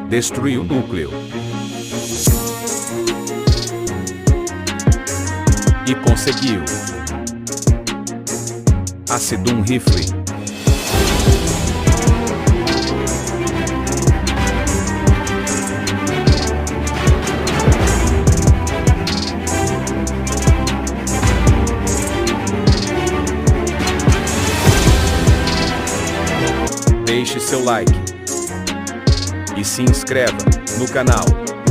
Destruiu o núcleo. E conseguiu. Ácido um rifle. Deixe seu like e se inscreva no canal.